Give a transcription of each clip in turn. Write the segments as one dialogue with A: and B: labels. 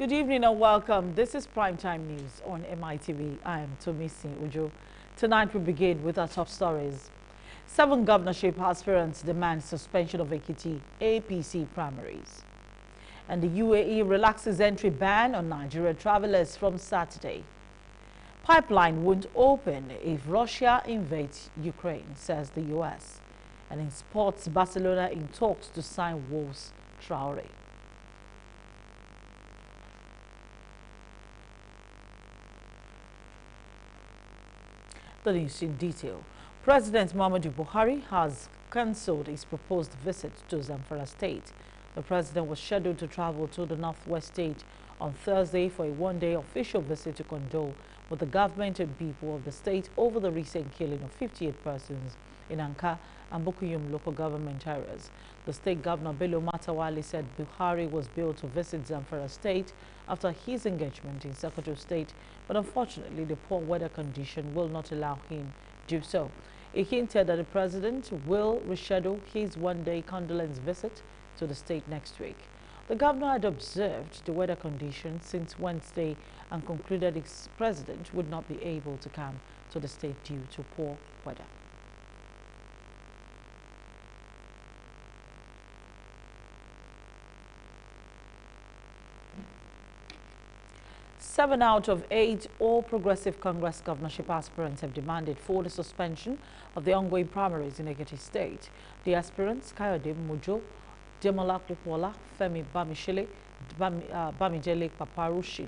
A: Good evening and welcome. This is Primetime News on MITV. I am Tomisi Ujo. Tonight we begin with our top stories. 7 governorship aspirants demand suspension of Ekiti APC primaries. And the UAE relaxes entry ban on Nigeria travelers from Saturday. Pipeline won't open if Russia invades Ukraine, says the US. And in sports, Barcelona in talks to sign Wolves Traore. The news in detail. President Muhammadu Buhari has cancelled his proposed visit to Zamfara State. The president was scheduled to travel to the northwest state on Thursday for a one-day official visit to condole with the government and people of the state over the recent killing of 58 persons in Anka and Bukuyum local government areas. The state governor Bello Matawali said Buhari was billed to visit Zamfara State after his engagement in Secretary of State, but unfortunately the poor weather condition will not allow him to do so. He hinted that the president will reschedule his one-day condolence visit to the state next week. The governor had observed the weather conditions since Wednesday and concluded his president would not be able to come to the state due to poor weather. Seven out of 8 All Progressive Congress governorship aspirants have demanded for the suspension of the ongoing primaries in Ekiti State. The aspirants, Kayode Mojo, Demola Kupola, Femi Bamishele, Bamidele Paparushi,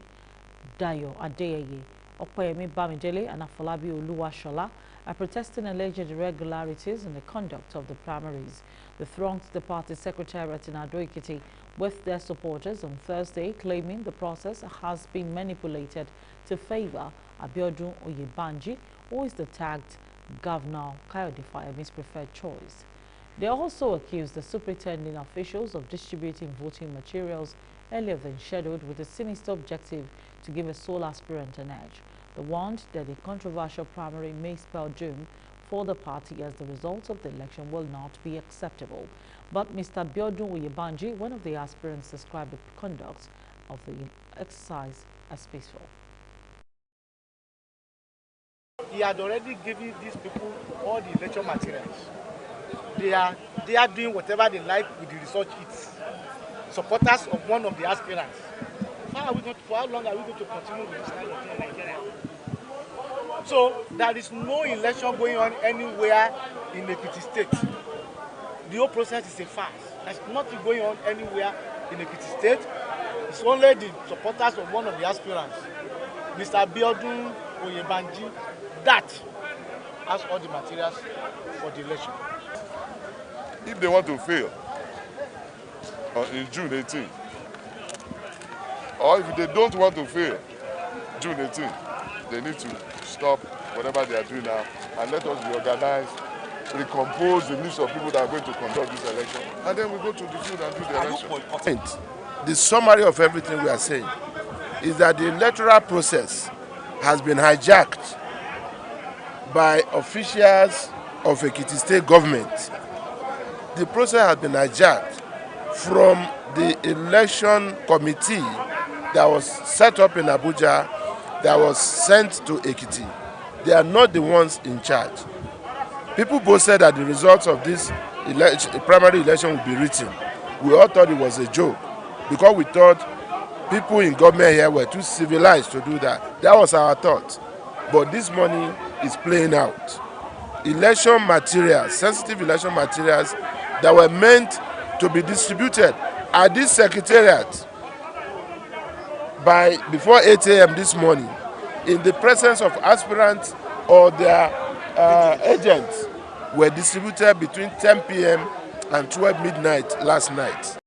A: Dayo Adeyeye, Okoyemi Bamidele, and Afolabi Oluwashola, are protesting alleged irregularities in the conduct of the primaries. They thronged the party secretariat in Ado Ekiti with their supporters on Thursday, claiming the process has been manipulated to favor Abiodun Oyebanji, who is the tagged Governor Kayode Fayemi's preferred choice. They also accused the superintending officials of distributing voting materials earlier than scheduled with a sinister objective to give a sole aspirant an edge. They warned that the controversial primary may spell doom for the party as the results of the election will not be acceptable. But Mr. Abiodun Oyebanji, one of the aspirants, described the conduct of the exercise as peaceful.
B: He had already given these people all the election materials. They are doing whatever they like with the result sheets. Supporters of one of the aspirants. For how long are we going to continue with this kind of thing in Nigeria? So there is no election going on anywhere in Ekiti State. The whole process is a farce. There's nothing going on anywhere in Ekiti State. It's only the supporters of one of the aspirants, Mr. Abiodun Oyebanji, that has all the materials for the election.
C: If they want to fail in June 18, or if they don't want to fail June 18, they need to stop whatever they are doing now and let us reorganize, recompose the list of people that are going to conduct this election, and then we go to the field and do the election.
D: The summary of everything we are saying is that the electoral process has been hijacked by officials of Ekiti State government. The process has been hijacked from the election committee that was set up in Abuja that was sent to Ekiti. They are not the ones in charge. People both said that the results of this primary election would be written. We all thought it was a joke because we thought people in government here were too civilized to do that. That was our thought. But this money is playing out. Election materials, sensitive election materials that were meant to be distributed at this secretariat by before 8 a.m. this morning in the presence of aspirants or their agents were distributed between 10 p.m. and 12 midnight last night.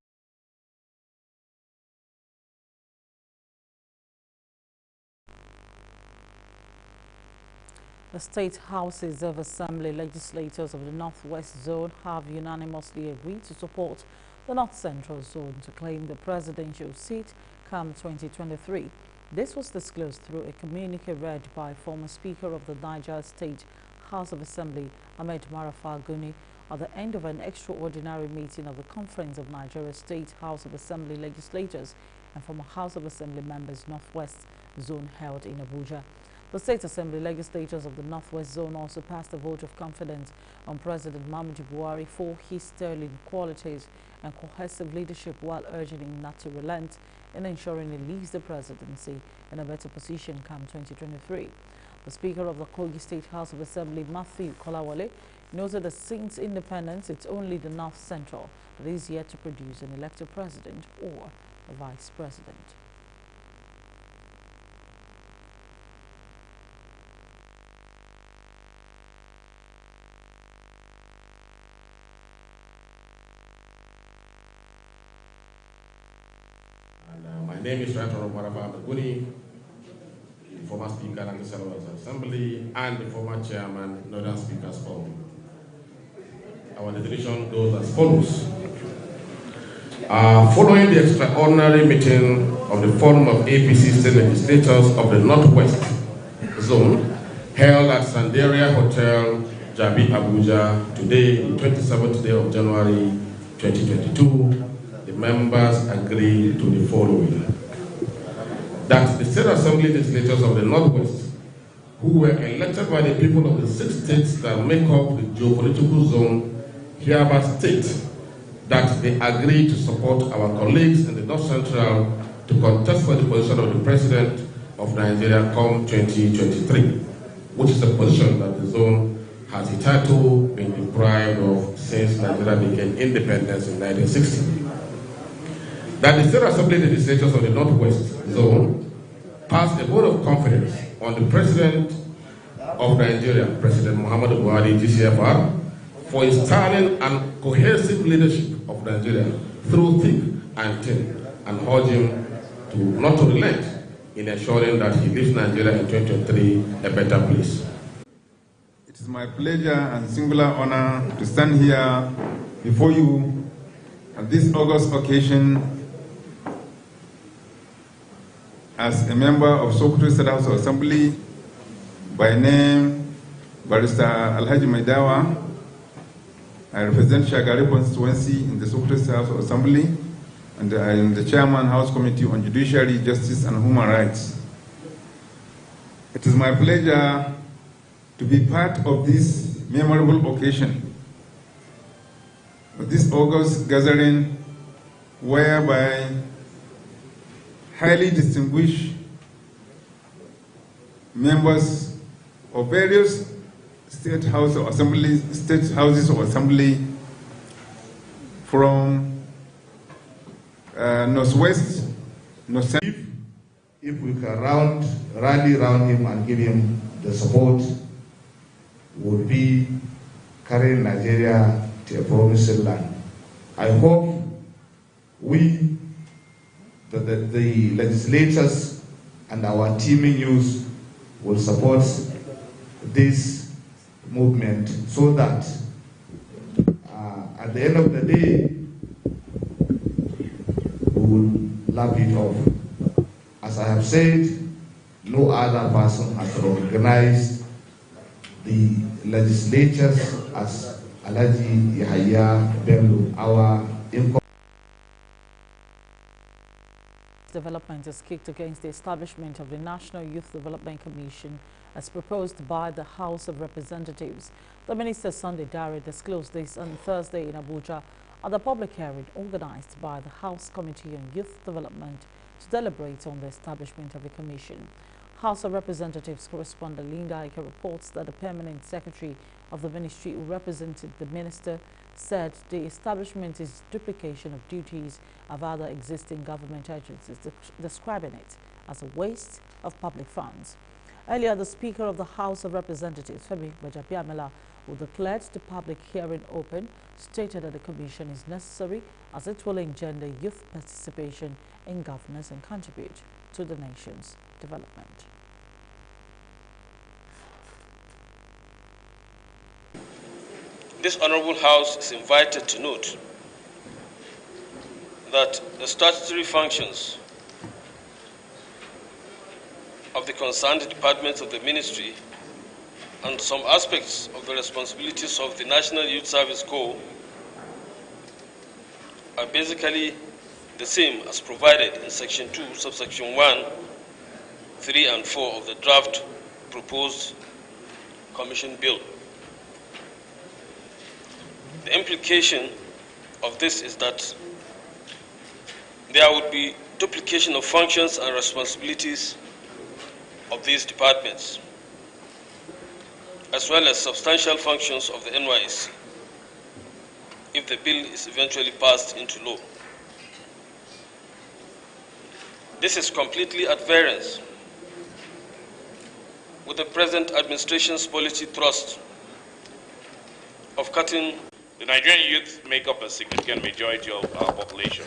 A: The state houses of assembly legislators of the Northwest Zone have unanimously agreed to support the North Central Zone to claim the presidential seat come 2023. This was disclosed through a communique read by former Speaker of the Niger State House of Assembly, Ahmed Marafa Guni, at the end of an extraordinary meeting of the Conference of Nigeria State House of Assembly Legislators and former House of Assembly members Northwest Zone held in Abuja. The State Assembly legislators of the Northwest Zone also passed a vote of confidence on President Muhammadu Buhari for his sterling qualities and cohesive leadership, while urging him not to relent in ensuring he leaves the presidency in a better position come 2023. The Speaker of the Kogi State House of Assembly, Mitv Kolawole, noted that since independence, it's only the North Central that is yet to produce an elected president or a vice president.
E: My name is Right Honorable Marafa Abaguni, the former Speaker of the Senate Assembly and the former Chairman, Northern Speakers Forum. Our decision goes as follows. Following the extraordinary meeting of the Forum of APC State Legislators of the Northwest Zone, held at Sandaria Hotel, Jabi, Abuja, today, the 27th day of January 2022, the members agreed to the following. That the State Assembly legislators of the Northwest, who were elected by the people of the 6 states that make up the geopolitical zone, hereby state that they agree to support our colleagues in the North Central to contest for the position of the President of Nigeria come 2023, which is a position that the zone has hitherto been deprived of since Nigeria became independence in 1960. That the State Assembly legislators of the Northwest Zone passed a vote of confidence on the President of Nigeria, President Muhammadu Buhari, GCFR, for his sterling and cohesive leadership of Nigeria through thick and thin, and urge him to not to relent in ensuring that he leaves Nigeria in 2023 a better place.
F: It is my pleasure and singular honor to stand here before you at this august occasion as a member of Sokoto State House of Assembly, by name Barrister Alhaji Maidawa. I represent Shagari constituency in the Sokoto State House of Assembly, and I am the Chairman House Committee on Judiciary, Justice and Human Rights. It is my pleasure to be part of this memorable occasion, of this august gathering, whereby highly distinguished members of various state houses of assembly from Northwest, North Central.
G: If we can rally around him and give him the support, would be carrying Nigeria to a promising land. I hope we, the legislators and our teaming youth will support this movement so that at the end of the day, we will lap it off. As I have said, no other person has recognized the legislatures as Alhaji Yahya Bello, our income.
A: Development is kicked against the establishment of the National Youth Development Commission as proposed by the House of Representatives. The Minister Sunday Dare disclosed this on Thursday in Abuja at the public hearing organized by the House Committee on Youth Development to deliberate on the establishment of a commission. House of Representatives correspondent Linda Ike reports that the permanent secretary of the ministry who represented the minister said the establishment is duplication of duties of other existing government agencies, describing it as a waste of public funds. Earlier, the Speaker of the House of Representatives, Femi Gbajabiamila, who declared the public hearing open, stated that the commission is necessary as it will engender youth participation in governance and contribute to the nation's development.
H: This Honourable House is invited to note that the statutory functions of the concerned departments of the ministry and some aspects of the responsibilities of the National Youth Service Corps are basically the same as provided in Section 2, subsection 1, 3, and 4 of the draft proposed Commission Bill. The implication of this is that there would be duplication of functions and responsibilities of these departments, as well as substantial functions of the NYSC, if the bill is eventually passed into law. This is completely at variance with the present administration's policy thrust of cutting.
I: The Nigerian youth make up a significant majority of our population.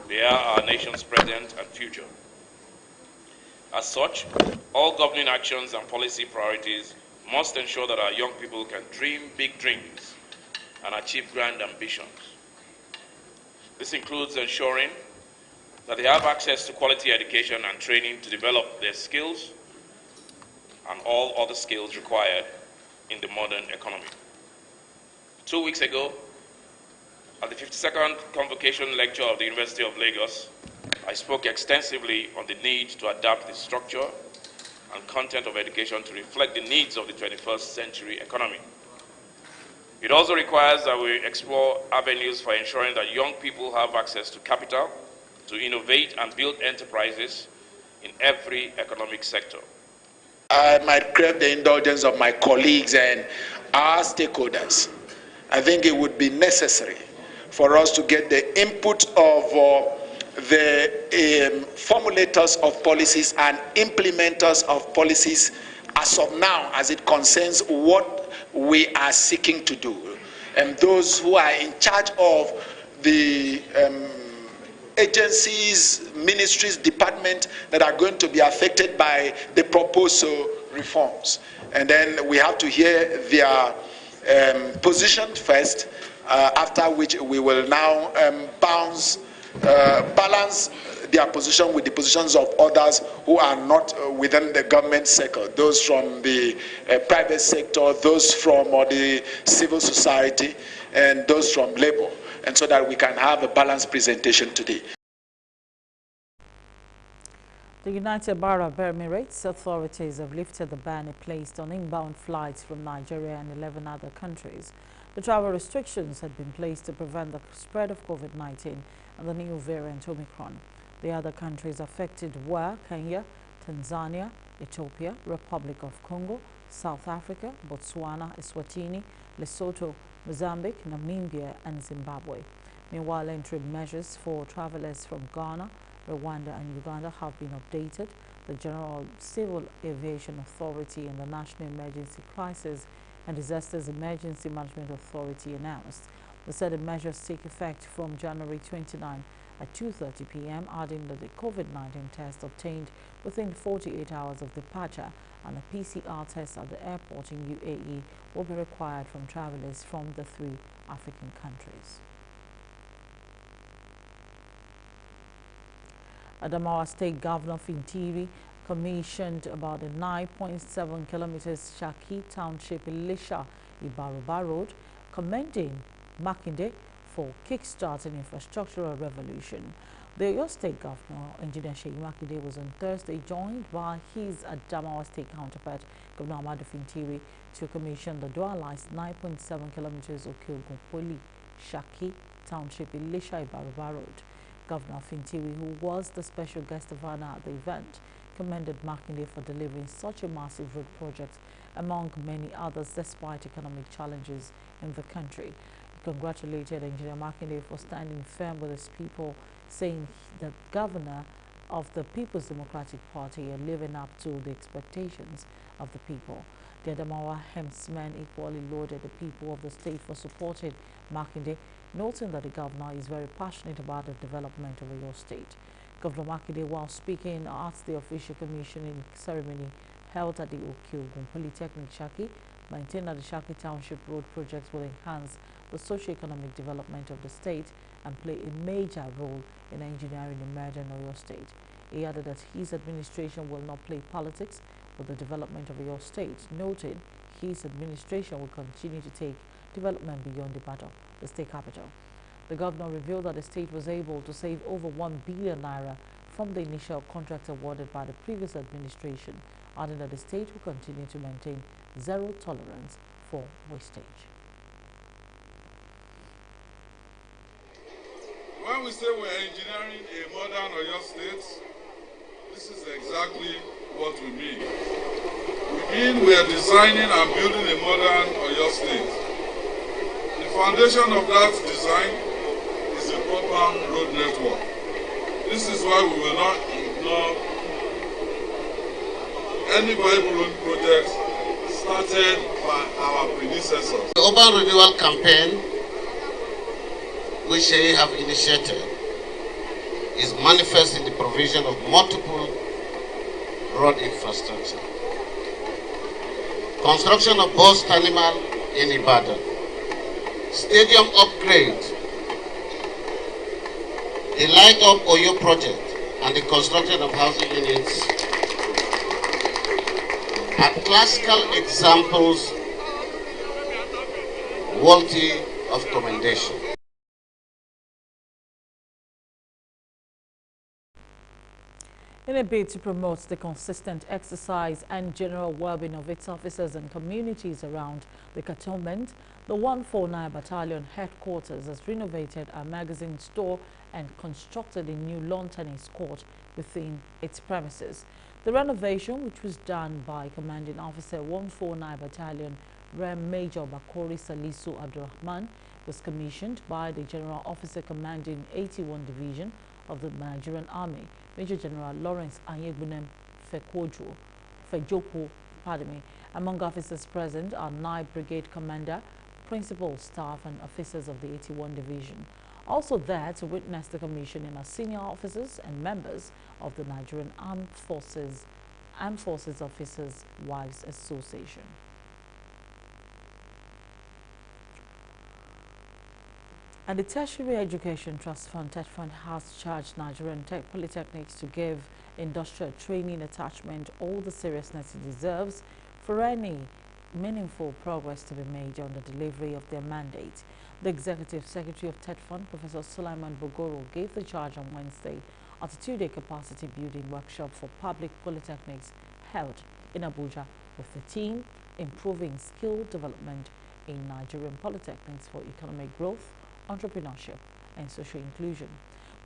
I: They are our nation's present and future. As such, all governing actions and policy priorities must ensure that our young people can dream big dreams and achieve grand ambitions. This includes ensuring that they have access to quality education and training to develop their skills and all other skills required in the modern economy. 2 weeks ago, at the 52nd Convocation Lecture of the University of Lagos, I spoke extensively on the need to adapt the structure and content of education to reflect the needs of the 21st century economy. It also requires that we explore avenues for ensuring that young people have access to capital to innovate and build enterprises in every economic sector.
J: I might crave the indulgence of my colleagues and our stakeholders. I think it would be necessary for us to get the input of the formulators of policies and implementers of policies as of now, as it concerns what we are seeking to do. And those who are in charge of the agencies, ministries, departments that are going to be affected by the proposed reforms. And then we have to hear their position first, after which we will now balance their position with the positions of others who are not within the government circle, those from the private sector, those from the civil society, and those from labor, and so that we can have a balanced presentation today.
A: The United Arab Emirates authorities have lifted the ban it placed on inbound flights from Nigeria and 11 other countries. The travel restrictions had been placed to prevent the spread of COVID-19 and the new variant Omicron. The other countries affected were Kenya, Tanzania, Ethiopia, Republic of Congo, South Africa, Botswana, Eswatini, Lesotho, Mozambique, Namibia, and Zimbabwe. Meanwhile, interim measures for travelers from Ghana, Rwanda and Uganda have been updated. The General Civil Aviation Authority and the National Emergency Crisis and Disasters Emergency Management Authority announced. They said the measures take effect from January 29 at 2:30 p.m., adding that the COVID-19 test obtained within 48 hours of departure and a PCR test at the airport in UAE will be required from travelers from the 3 African countries. Adamawa State Governor Fintiri commissioned about the 9.7 kilometers Shaki Township Elisha Ibaruba Road, commending Makinde for kickstarting infrastructural revolution. The Oyo State Governor, Engineer Seyi Makinde, was on Thursday joined by his Adamawa State counterpart, Governor Ahmadu Fintiri, to commission the dualized 9.7 kilometers Okeogun Shaki Township Elisha Ibaruba Road. Governor Fintiri, who was the special guest of honor at the event, commended Makinde for delivering such a massive road project, among many others, despite economic challenges in the country. He congratulated Engineer Makinde for standing firm with his people, saying the governor of the People's Democratic Party and living up to the expectations of the people. The Adamawa hemsmen equally lauded the people of the state for supporting Makinde, noting that the governor is very passionate about the development of your state. Governor Makinde, while speaking at the official commissioning ceremony held at the Okeogun Polytechnic Shaki, maintained that the Shaki Township Road projects will enhance the socio-economic development of the state and play a major role in engineering the modern Oyo State. He added that his administration will not play politics with the development of Oyo State, noting his administration will continue to take development beyond the state capital. The governor revealed that the state was able to save over 1 billion naira from the initial contract awarded by the previous administration, adding that the state will continue to maintain zero tolerance for wastage.
K: When we say we're engineering a modern Oyo state, this is exactly what we mean. We mean we are designing and building a modern Oyo state. The foundation of that design is a proper road network. This is why we will not ignore any viable road projects started by our predecessors.
L: The urban renewal campaign, which they have initiated, is manifest in the provision of multiple road infrastructure. Construction of bus terminal in Ibadan, stadium upgrade, the Light Up Oyo project, and the construction of housing units are classical examples worthy of commendation.
A: In a bid to promote the consistent exercise and general well-being of its officers and communities around the cantonment, the 149 Battalion headquarters has renovated a magazine store and constructed a new lawn tennis court within its premises. The renovation, which was done by Commanding Officer 149 Battalion Rem Major Bakori Salisu Abdurrahman, was commissioned by the General Officer Commanding 81 Division of the Nigerian Army, Major General Lawrence Anyegbunem Fejoko. Among officers present are 9 Brigade Commander, Principal Staff and officers of the 81 Division. Also there to witness the commissioning are senior officers and members of the Nigerian Armed Forces Officers Wives Association. And the Tertiary Education Trust Fund, TETFund, has charged Nigerian polytechnics to give industrial training attachment all the seriousness it deserves for any meaningful progress to be made on the delivery of their mandate. The Executive Secretary of TETFund, Professor Sulaiman Bogoro, gave the charge on Wednesday at a 2-day capacity building workshop for public polytechnics held in Abuja with the theme Improving Skill Development in Nigerian Polytechnics for Economic Growth, Entrepreneurship and Social Inclusion.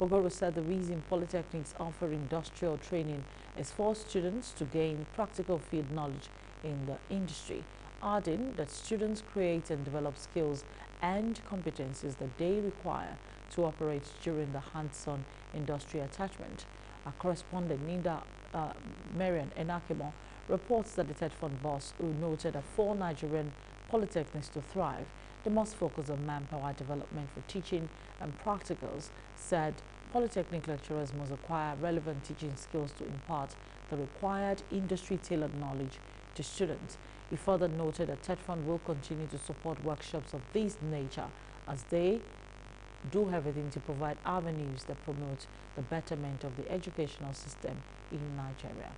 A: Bogoro said the reason polytechnics offer industrial training is for students to gain practical field knowledge in the industry, adding that students create and develop skills and competencies that they require to operate during the hands-on industry attachment. Our correspondent Ninda Marian Enakemo reports that the TETFund boss, who noted that for Nigerian polytechnics to thrive, they must focus on manpower development for teaching and practicals, said polytechnic lecturers must acquire relevant teaching skills to impart the required industry-tailored knowledge to students. He further noted that TETFund will continue to support workshops of this nature as they do everything to provide avenues that promote the betterment of the educational system in Nigeria.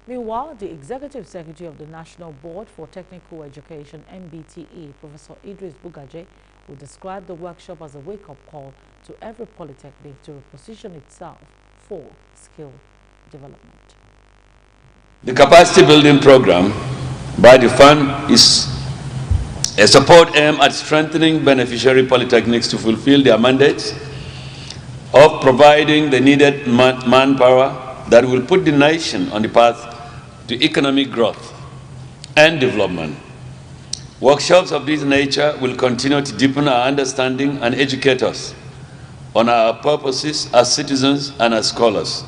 A: Meanwhile, the Executive Secretary of the National Board for Technical Education, MBTE, Professor Idris Bugaje, will describe the workshop as a wake-up call to every polytechnic to reposition itself for skill development.
M: The capacity building program by the fund is a support aimed at strengthening beneficiary polytechnics to fulfill their mandates of providing the needed manpower that will put the nation on the path to economic growth and development. Workshops of this nature will continue to deepen our understanding and educate us on our purposes as citizens and as scholars.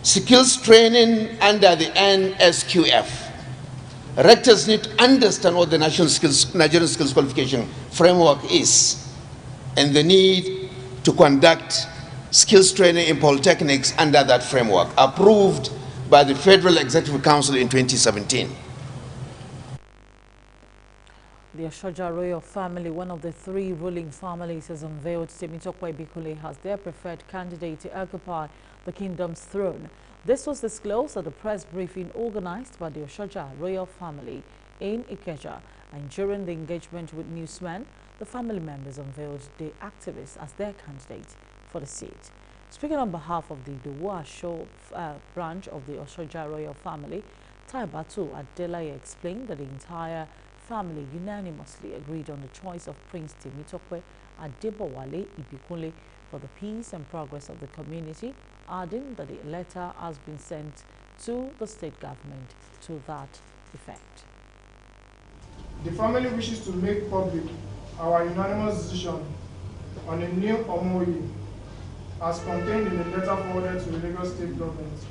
N: Skills training under the NSQF. Rectors need to understand what the Nigerian Skills Qualification Framework is and the need to conduct skills training in polytechnics under that framework, approved by the Federal Executive Council in 2017.
A: The Ashoja royal family, one of the 3 ruling families, has unveiled Temitope Bikule as their preferred candidate to occupy the kingdom's throne. This was disclosed at a press briefing organized by the Ashoja royal family in Ikeja. And during the engagement with newsmen, the family members unveiled the activists as their candidate for the seat. Speaking on behalf of the Duwasho branch of the Oshoja royal family, Taibatu Adelaye explained that the entire family unanimously agreed on the choice of Prince Temitope Adebowale Ibikunle for the peace and progress of the community, adding that the letter has been sent to the state government to that effect.
O: The family wishes to make public our unanimous decision on a new MOU as contained in the letter forwarded to the Lagos State Government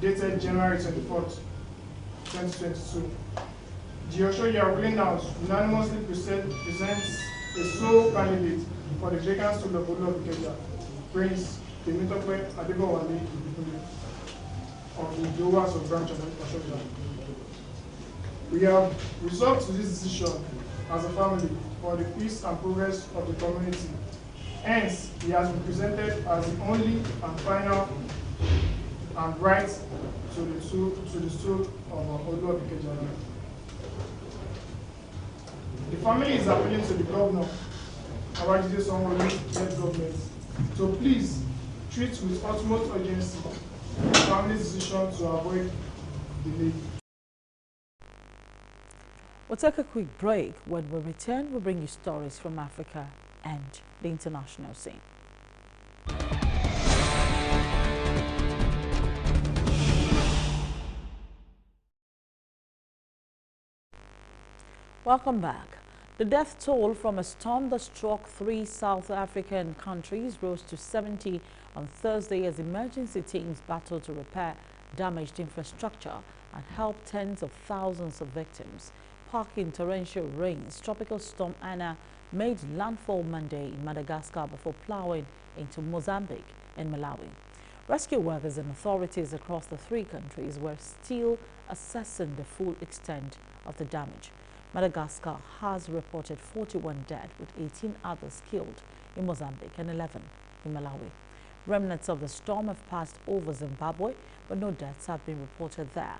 O: dated January 24th, 2022. The Oshoja ruling house unanimously presents a sole candidate for the vacant stool of Olu of Ikeja, Prince Temitope Adebowale of the Duwasho branch of Oshoja. We have resolved to this decision as a family for the peace and progress of the community. Hence, he has been presented as the only and final and right to the stool of Olu of Ikeja. The family is appealing to the governor, Abajide Sanwo-Olu's government, to please treat with utmost urgency the family's decision to avoid delay.
A: We'll take a quick break. When we return, we'll bring you stories from Africa and the international scene. Welcome back. The death toll from a storm that struck 3 South African countries rose to 70 on Thursday as emergency teams battled to repair damaged infrastructure and help tens of thousands of victims. Parking torrential rains, Tropical Storm Anna made landfall Monday in Madagascar before plowing into Mozambique and Malawi. Rescue workers and authorities across the 3 countries were still assessing the full extent of the damage. Madagascar has reported 41 dead, with 18 others killed in Mozambique and 11 in Malawi. Remnants of the storm have passed over Zimbabwe, but no deaths have been reported there.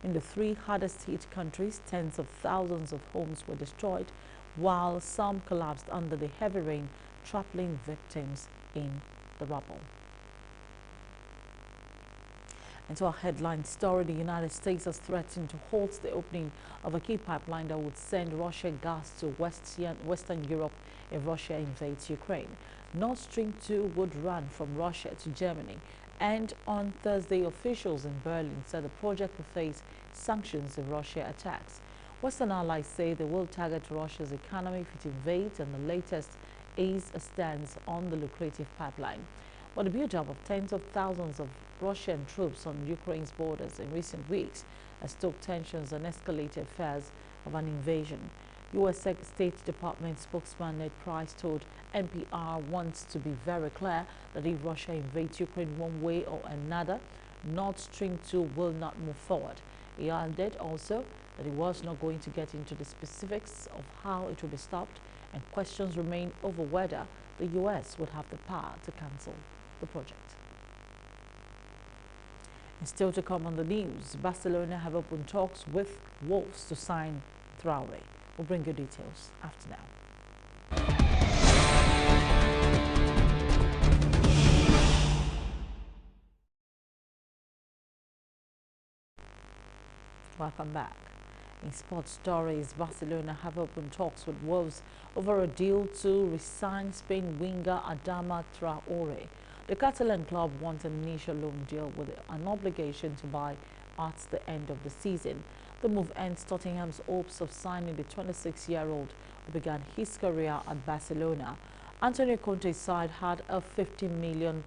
A: In the 3 hardest hit countries, tens of thousands of homes were destroyed, while some collapsed under the heavy rain, trampling victims in the rubble. And to our headline story, the United States has threatened to halt the opening of a key pipeline that would send Russian gas to Western Europe if Russia invades Ukraine. Nord Stream 2 would run from Russia to Germany. And on Thursday, officials in Berlin said the project will face sanctions if Russia attacks. Western allies say they will target Russia's economy if it invades, and the latest is a stance on the lucrative pipeline. But the build-up of tens of thousands of Russian troops on Ukraine's borders in recent weeks has stoked tensions and escalated fears of an invasion. U.S. State Department spokesman Ned Price told NPR wants to be very clear that if Russia invades Ukraine one way or another, Nord Stream 2 will not move forward. He added also that he was not going to get into the specifics of how it will be stopped, and questions remain over whether the U.S. would have the power to cancel the project. And still to come on the news, Barcelona have opened talks with Wolves to sign Traore. We'll bring you details after now. Welcome back. In sports stories, Barcelona have opened talks with Wolves over a deal to re-sign Spain winger Adama Traore. The Catalan club wants an initial loan deal with an obligation to buy at the end of the season. The move ends Tottenham's hopes of signing the 26-year-old who began his career at Barcelona. Antonio Conte's side had a £50 million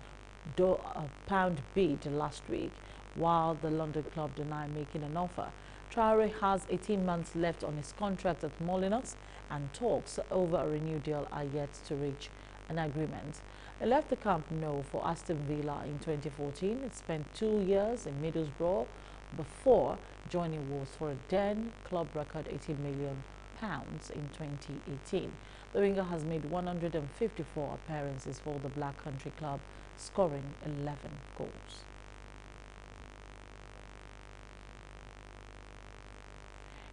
A: bid last week, while the London club denied making an offer. Traore has 18 months left on his contract at Molinos, and talks over a renewed deal are yet to reach an agreement. He left the Camp Nou for Aston Villa in 2014. He spent 2 years in Middlesbrough before joining Wolves for a then club record £18 million in 2018. The winger has made 154 appearances for the Black Country club, scoring 11 goals.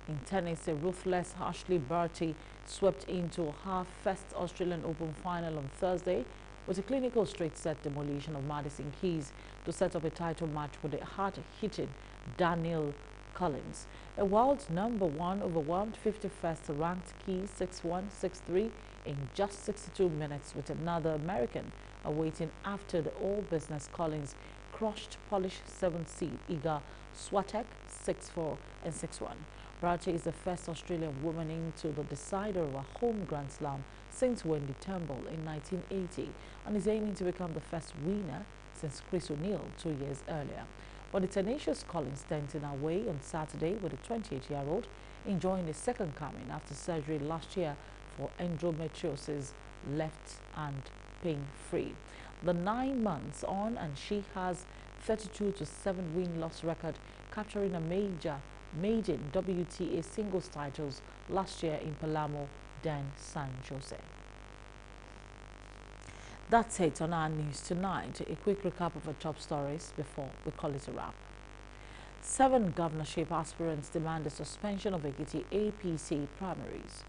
A: In tennis, a ruthless Ashley Barty swept into her first Australian Open final on Thursday with a clinical straight-set demolition of Madison Keys to set up a title match with the hard-hitting Daniel Collins. A world number one overwhelmed 51st ranked Keys 6-1, 6-3 in just 62 minutes, with another American awaiting after the all-business Collins crushed Polish 7th seed Iga Swiatek 6-4 and 6-1. Barty is the first Australian woman into the decider of a home Grand Slam since Wendy Turnbull in 1980 and is aiming to become the first winner since Chris O'Neill 2 years earlier. But the tenacious Collins turned in her way on Saturday with a 28-year-old enjoying a second coming after surgery last year for endometriosis, left and pain-free. The 9 months on, and she has 32-7 win-loss record, capturing a maiden WTA singles titles last year in Palermo, then San Jose. That's it on our news tonight. A quick recap of our top stories before we call it a wrap. 7 governorship aspirants demand the suspension of Ekiti APC primaries.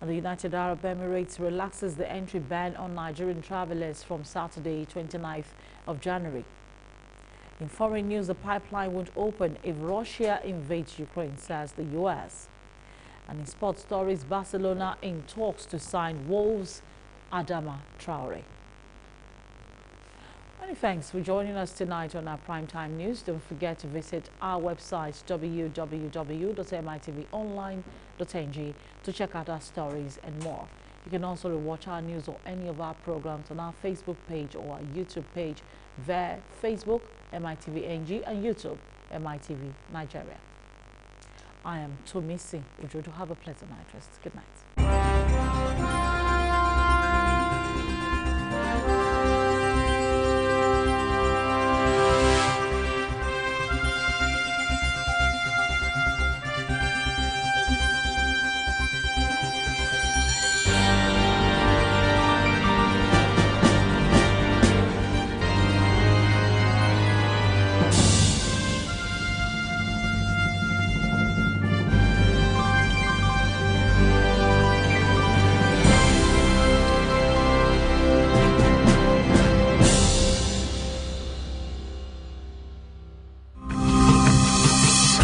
A: And the United Arab Emirates relaxes the entry ban on Nigerian travelers from Saturday, 29th of January. In foreign news, the pipeline won't open if Russia invades Ukraine, says the U.S. And in sports stories, Barcelona in talks to sign Wolves' Adama Traore. Many thanks for joining us tonight on our Primetime News. Don't forget to visit our website www.mitvonline.ng to check out our stories and more. You can also rewatch our news or any of our programs on our Facebook page or our YouTube page via Facebook, MITV NG, and YouTube, MITV Nigeria. I am Tomisi Ujodo. Have a pleasant night rest. Good night.